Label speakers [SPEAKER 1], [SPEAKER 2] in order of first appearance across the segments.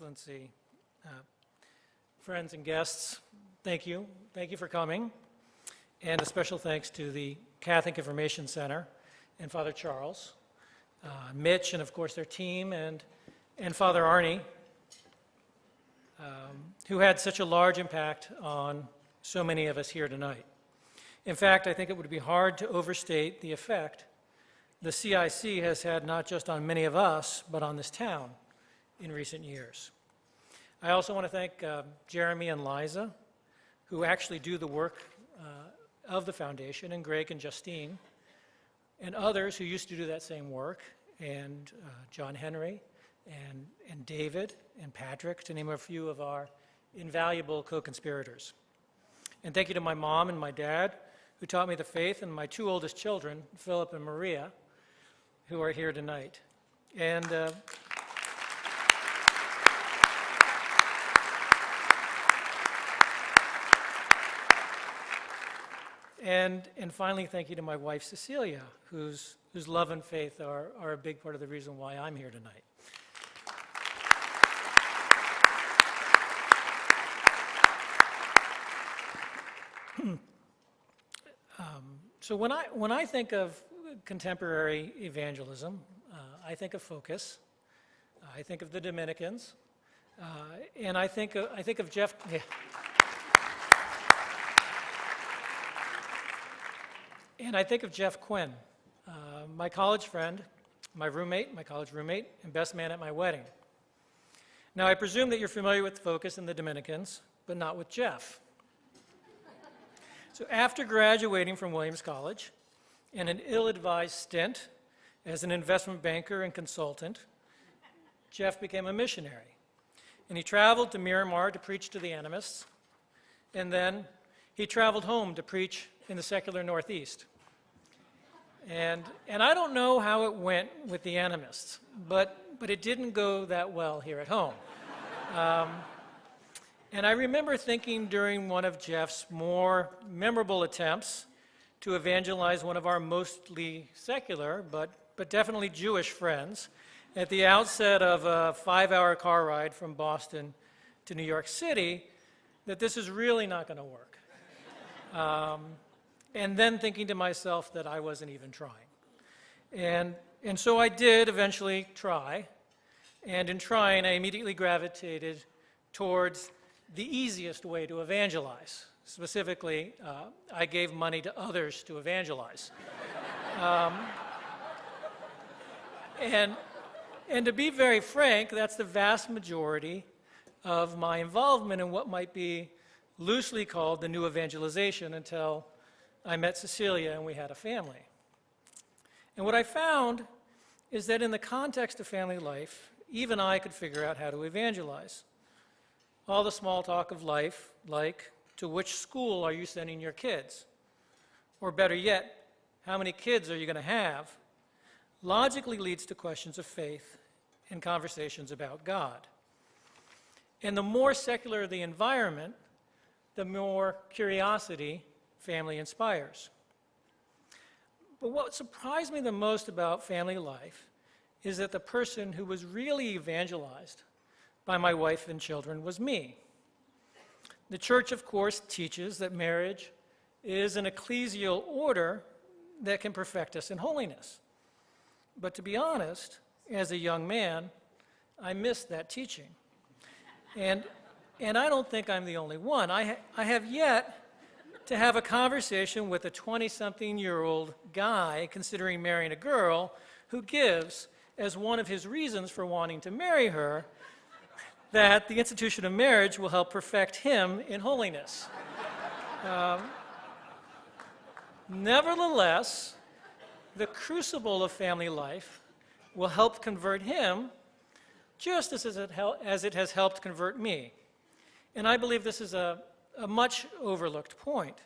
[SPEAKER 1] Excellency, friends and guests, thank you. Thank you for coming. And a special thanks to the Catholic Information Center and Father Charles, Mitch, and of course their team, and Father Arnie, who had such a large impact on so many of us here tonight. In fact, I think it would be hard to overstate the effect the CIC has had not just on many of us, but on this town in recent years. I also want to thank Jeremy and Liza, who actually do the work of the foundation, and Greg and Justine, and others who used to do that same work, and John Henry, and David, and Patrick, to name a few of our invaluable co-conspirators. And thank you to my mom and my dad, who taught me the faith, and my two oldest children, Philip and Maria, who are here tonight. And finally, thank you to my wife, Cecilia, whose love and faith are a big part of the reason why I'm here tonight. So when I think of contemporary evangelism, I think of focus. I think of the Dominicans, and I think of Jeff. Yeah. And I think of Jeff Quinn, my college friend, my college roommate, and best man at my wedding. Now, I presume that you're familiar with Focus and the Dominicans, but not with Jeff. So after graduating from Williams College and an ill-advised stint as an investment banker and consultant, Jeff became a missionary. And he traveled to Myanmar to preach to the animists, and then he traveled home to preach in the secular Northeast. And I don't know how it went with the animists, but it didn't go that well here at home. And I remember thinking during one of Jeff's more memorable attempts to evangelize one of our mostly secular, but definitely Jewish friends, at the outset of a 5-hour car ride from Boston to New York City, that this is really not going to work. And then thinking to myself that I wasn't even trying. And so I did eventually try, and in trying, I immediately gravitated towards the easiest way to evangelize. Specifically, I gave money to others to evangelize. And to be very frank, that's the vast majority of my involvement in what might be loosely called the new evangelization until I met Cecilia and we had a family. And what I found is that in the context of family life, even I could figure out how to evangelize. All the small talk of life, like, to which school are you sending your kids? Or better yet, how many kids are you going to have? Logically leads to questions of faith and conversations about God. And the more secular the environment, the more curiosity family inspires. But what surprised me the most about family life is that the person who was really evangelized by my wife and children was me. The church, of course, teaches that marriage is an ecclesial order that can perfect us in holiness. But to be honest, as a young man, I missed that teaching. And I don't think I'm the only one. I have yet to have a conversation with a 20-something-year-old guy considering marrying a girl who gives, as one of his reasons for wanting to marry her, that the institution of marriage will help perfect him in holiness. Nevertheless, the crucible of family life will help convert him just as it has helped convert me. And I believe this is a much overlooked point.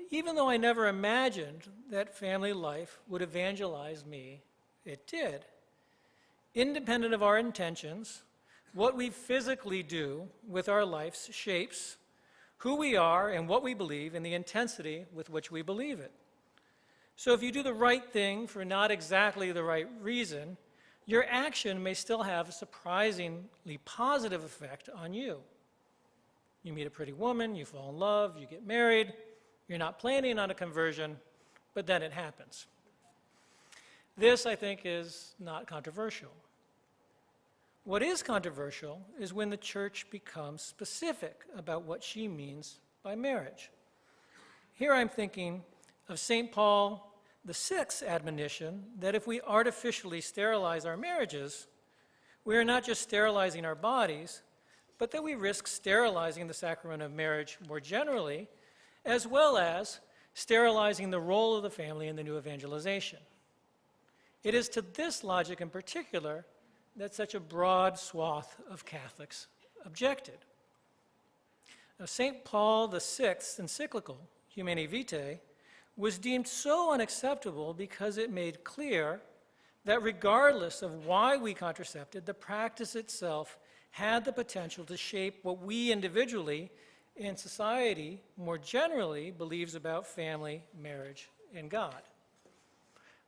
[SPEAKER 1] Even though I never imagined that family life would evangelize me, it did. Independent of our intentions, what we physically do with our lives shapes who we are and what we believe and the intensity with which we believe it. So if you do the right thing for not exactly the right reason, your action may still have a surprisingly positive effect on you. You meet a pretty woman, you fall in love, you get married, you're not planning on a conversion, but then it happens. This, I think, is not controversial. What is controversial is when the church becomes specific about what she means by marriage. Here I'm thinking of St. Paul VI's admonition that if we artificially sterilize our marriages, we are not just sterilizing our bodies, but that we risk sterilizing the sacrament of marriage more generally, as well as sterilizing the role of the family in the new evangelization. It is to this logic in particular that such a broad swath of Catholics objected. Now, St. Paul VI's encyclical, Humanae Vitae, was deemed so unacceptable because it made clear that regardless of why we contracepted, the practice itself had the potential to shape what we individually and society more generally believes about family, marriage, and God.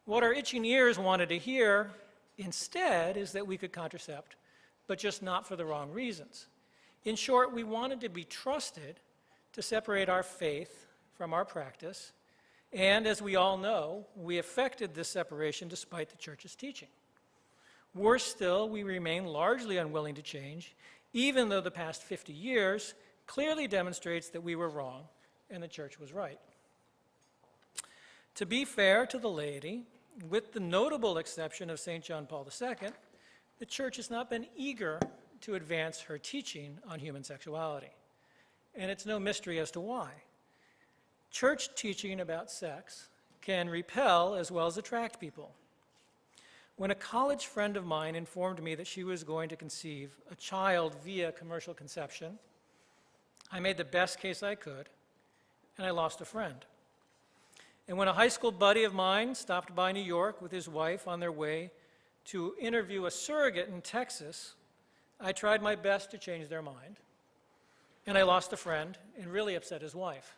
[SPEAKER 1] What our itching ears wanted to hear instead is that we could contracept, but just not for the wrong reasons. In short, we wanted to be trusted to separate our faith from our practice, and as we all know, we effected this separation despite the church's teaching. Worse still, we remain largely unwilling to change, even though the past 50 years clearly demonstrates that we were wrong and the church was right. To be fair to the laity, with the notable exception of St. John Paul II, the church has not been eager to advance her teaching on human sexuality. And it's no mystery as to why. Church teaching about sex can repel as well as attract people. When a college friend of mine informed me that she was going to conceive a child via commercial conception, I made the best case I could, and I lost a friend. And when a high school buddy of mine stopped by New York with his wife on their way to interview a surrogate in Texas, I tried my best to change their mind. And I lost a friend and really upset his wife.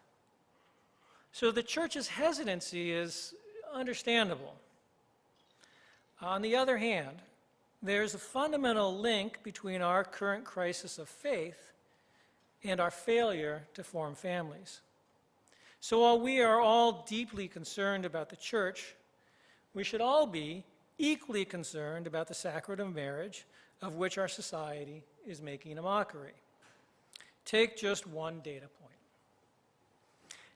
[SPEAKER 1] So the church's hesitancy is understandable. On the other hand, there's a fundamental link between our current crisis of faith and our failure to form families. So while we are all deeply concerned about the church, we should all be equally concerned about the sacrament of marriage, of which our society is making a mockery. Take just one data point.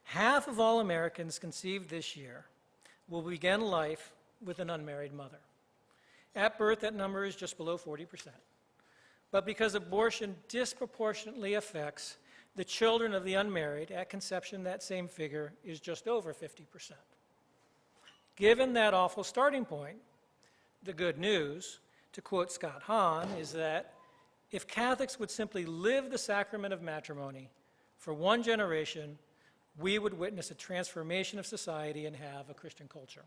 [SPEAKER 1] Half of all Americans conceived this year will begin life with an unmarried mother. At birth, that number is just below 40%. But because abortion disproportionately affects the children of the unmarried, at conception, that same figure is just over 50%. Given that awful starting point, the good news, to quote Scott Hahn, is that if Catholics would simply live the sacrament of matrimony for one generation, we would witness a transformation of society and have a Christian culture.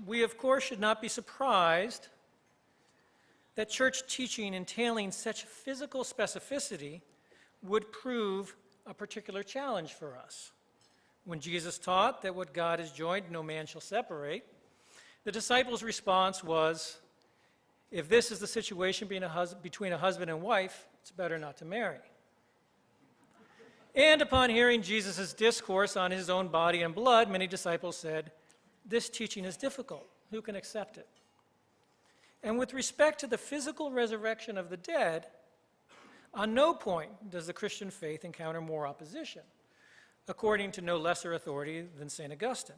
[SPEAKER 1] We, of course, should not be surprised that church teaching entailing such physical specificity would prove a particular challenge for us. When Jesus taught that what God has joined, no man shall separate, the disciples' response was, if this is the situation between a husband and wife, it's better not to marry. And upon hearing Jesus' discourse on his own body and blood, many disciples said, this teaching is difficult. Who can accept it? And with respect to the physical resurrection of the dead, on no point does the Christian faith encounter more opposition, according to no lesser authority than St. Augustine.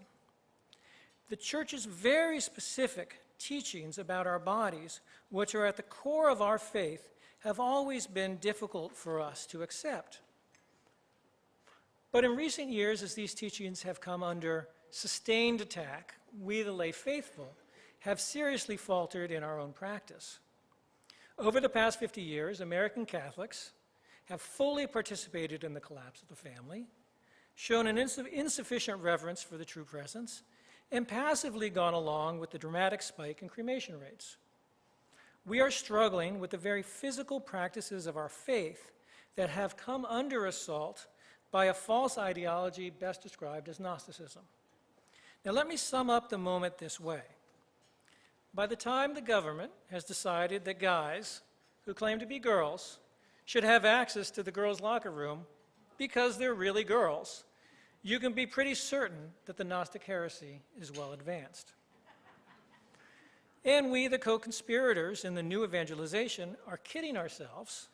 [SPEAKER 1] The Church's very specific teachings about our bodies, which are at the core of our faith, have always been difficult for us to accept. But in recent years, as these teachings have come under sustained attack, we, the lay faithful, have seriously faltered in our own practice. Over the past 50 years, American Catholics have fully participated in the collapse of the family, shown an insufficient reverence for the true presence, and passively gone along with the dramatic spike in cremation rates. We are struggling with the very physical practices of our faith that have come under assault by a false ideology best described as Gnosticism. Now let me sum up the moment this way. By the time the government has decided that guys who claim to be girls should have access to the girls' locker room because they're really girls, you can be pretty certain that the Gnostic heresy is well advanced. And we, the co-conspirators in the new evangelization, are kidding ourselves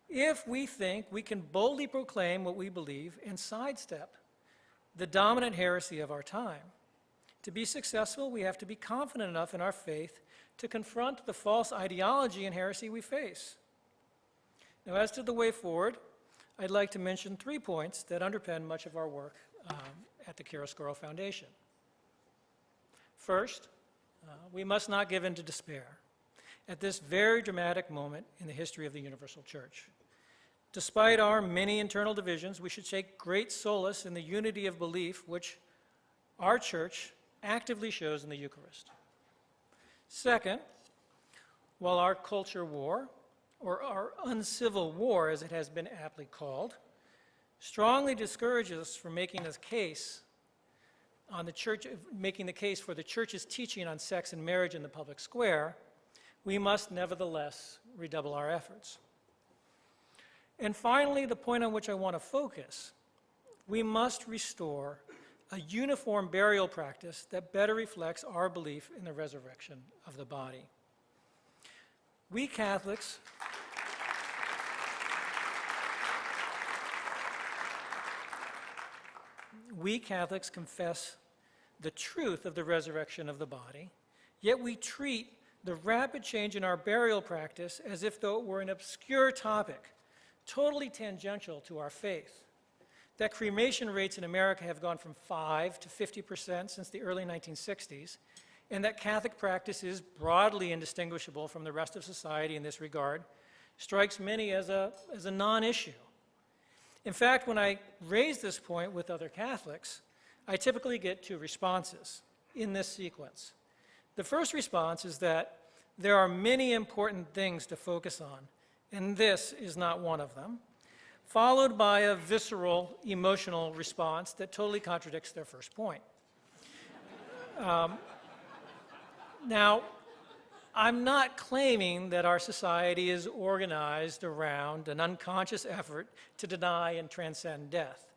[SPEAKER 1] if we think we can boldly proclaim what we believe and sidestep the dominant heresy of our time. To be successful, we have to be confident enough in our faith to confront the false ideology and heresy we face. Now, as to the way forward, I'd like to mention 3 points that underpin much of our work at the Chiaroscuro Foundation. First, we must not give in to despair at this very dramatic moment in the history of the Universal Church. Despite our many internal divisions, we should take great solace in the unity of belief which our church actively shows in the Eucharist. Second, while our culture war, or our uncivil war as it has been aptly called, strongly discourages us from making the case for the church's teaching on sex and marriage in the public square, we must nevertheless redouble our efforts. And finally, the point on which I want to focus, we must restore a uniform burial practice that better reflects our belief in the resurrection of the body. We Catholics confess the truth of the resurrection of the body, yet we treat the rapid change in our burial practice as if though it were an obscure topic, totally tangential to our faith. That cremation rates in America have gone from 5 to 50% since the early 1960s, and that Catholic practice is broadly indistinguishable from the rest of society in this regard, strikes many as a non-issue. In fact, when I raise this point with other Catholics, I typically get 2 responses in this sequence. The first response is that there are many important things to focus on, and this is not one of them, followed by a visceral, emotional response that totally contradicts their first point. Now, I'm not claiming that our society is organized around an unconscious effort to deny and transcend death.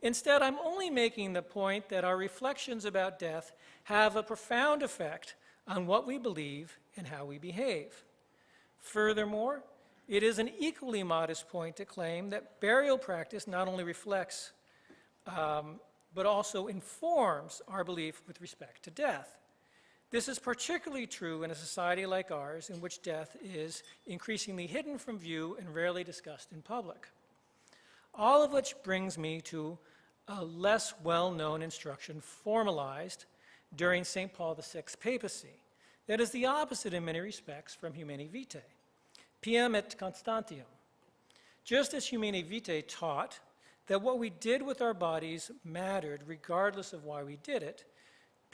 [SPEAKER 1] Instead, I'm only making the point that our reflections about death have a profound effect on what we believe and how we behave. Furthermore, it is an equally modest point to claim that burial practice not only reflects, but also informs our belief with respect to death. This is particularly true in a society like ours, in which death is increasingly hidden from view and rarely discussed in public. All of which brings me to a less well-known instruction formalized during St. Paul VI's papacy that is the opposite in many respects from Humanae Vitae. Piam et constantiam. Just as Humanae Vitae taught that what we did with our bodies mattered regardless of why we did it,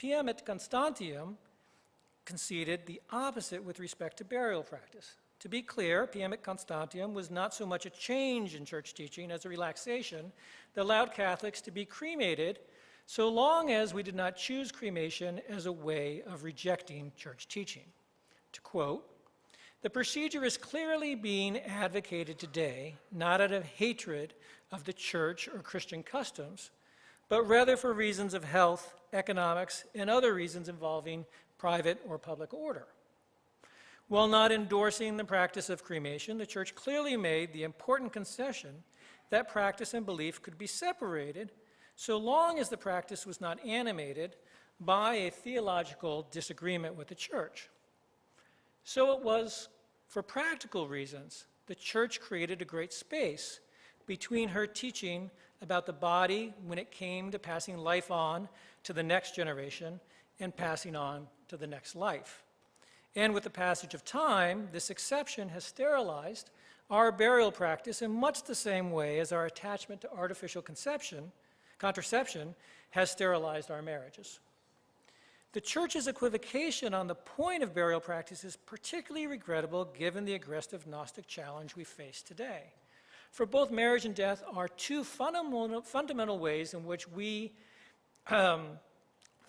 [SPEAKER 1] Piam et constantiam conceded the opposite with respect to burial practice. To be clear, Piam et constantiam was not so much a change in church teaching as a relaxation that allowed Catholics to be cremated so long as we did not choose cremation as a way of rejecting church teaching. To quote, "The procedure is clearly being advocated today, not out of hatred of the church or Christian customs, but rather for reasons of health, economics, and other reasons involving private or public order." While not endorsing the practice of cremation, the church clearly made the important concession that practice and belief could be separated so long as the practice was not animated by a theological disagreement with the church. So it was, for practical reasons, the church created a great space between her teaching about the body when it came to passing life on to the next generation and passing on to the next life. And with the passage of time, this exception has sterilized our burial practice in much the same way as our attachment to artificial contraception has sterilized our marriages. The church's equivocation on the point of burial practice is particularly regrettable given the aggressive Gnostic challenge we face today. For both marriage and death are two fundamental ways in which we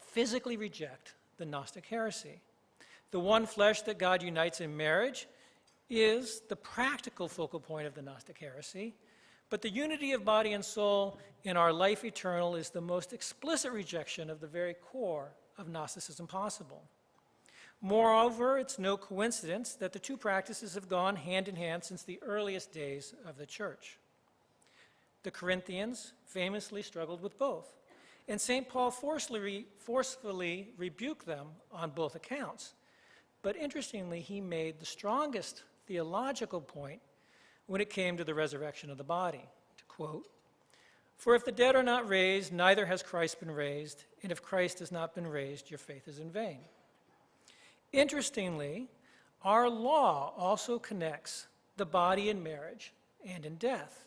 [SPEAKER 1] physically reject the Gnostic heresy. The one flesh that God unites in marriage is the practical focal point of the Gnostic heresy, but the unity of body and soul in our life eternal is the most explicit rejection of the very core of Gnosticism possible. Moreover, it's no coincidence that the two practices have gone hand in hand since the earliest days of the church. The Corinthians famously struggled with both, and St. Paul forcefully rebuked them on both accounts. But interestingly, he made the strongest theological point when it came to the resurrection of the body. To quote, "For if the dead are not raised, neither has Christ been raised, and if Christ has not been raised, your faith is in vain." Interestingly, our law also connects the body in marriage and in death.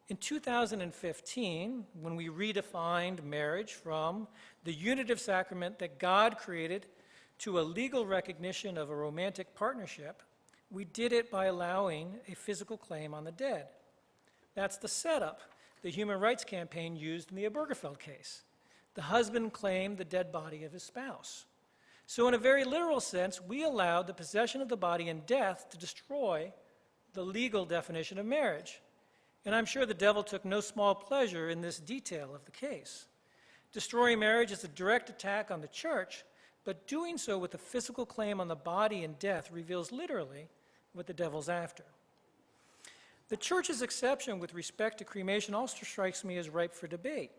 [SPEAKER 1] In 2015, when we redefined marriage from the unitive sacrament that God created to a legal recognition of a romantic partnership, we did it by allowing a physical claim on the dead. That's the setup the Human Rights Campaign used in the Obergefell case. The husband claimed the dead body of his spouse. So in a very literal sense, we allowed the possession of the body in death to destroy the legal definition of marriage. And I'm sure the devil took no small pleasure in this detail of the case. Destroying marriage is a direct attack on the church, but doing so with a physical claim on the body in death reveals literally what the devil's after. The church's exception with respect to cremation also strikes me as ripe for debate,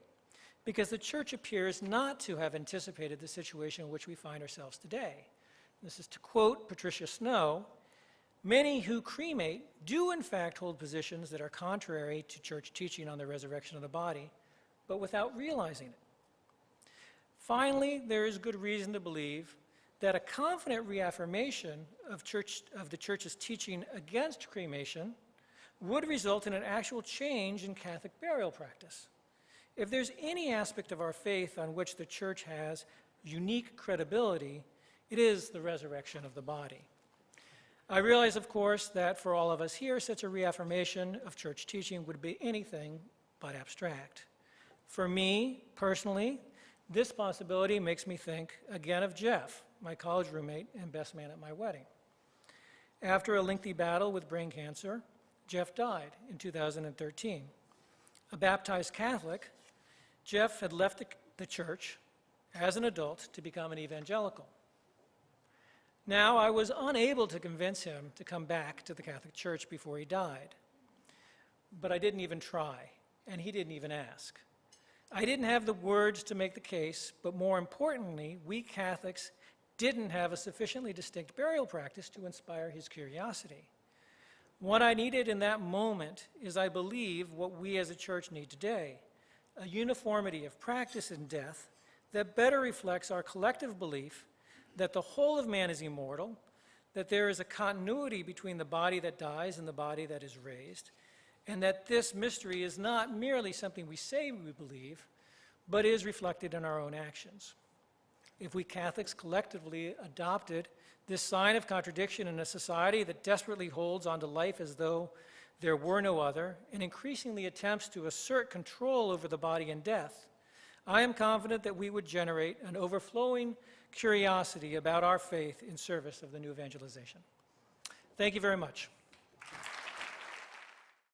[SPEAKER 1] because the church appears not to have anticipated the situation in which we find ourselves today. This is to quote Patricia Snow, "Many who cremate do in fact hold positions that are contrary to church teaching on the resurrection of the body, but without realizing it." Finally, there is good reason to believe that a confident reaffirmation of the church's teaching against cremation would result in an actual change in Catholic burial practice. If there's any aspect of our faith on which the church has unique credibility, it is the resurrection of the body. I realize, of course, that for all of us here, such a reaffirmation of church teaching would be anything but abstract. For me, personally, this possibility makes me think again of Jeff, my college roommate and best man at my wedding. After a lengthy battle with brain cancer, Jeff died in 2013. A baptized Catholic, Jeff had left the church as an adult to become an evangelical. Now, I was unable to convince him to come back to the Catholic Church before he died. But I didn't even try, and he didn't even ask. I didn't have the words to make the case, but more importantly, we Catholics didn't have a sufficiently distinct burial practice to inspire his curiosity. What I needed in that moment is, I believe, what we as a church need today, a uniformity of practice in death that better reflects our collective belief that the whole of man is immortal, that there is a continuity between the body that dies and the body that is raised, and that this mystery is not merely something we say we believe, but is reflected in our own actions. If we Catholics collectively adopted this sign of contradiction in a society that desperately holds onto life as though there were no other, and increasingly attempts to assert control over the body in death, I am confident that we would generate an overflowing curiosity about our faith in service of the new evangelization. Thank you very much.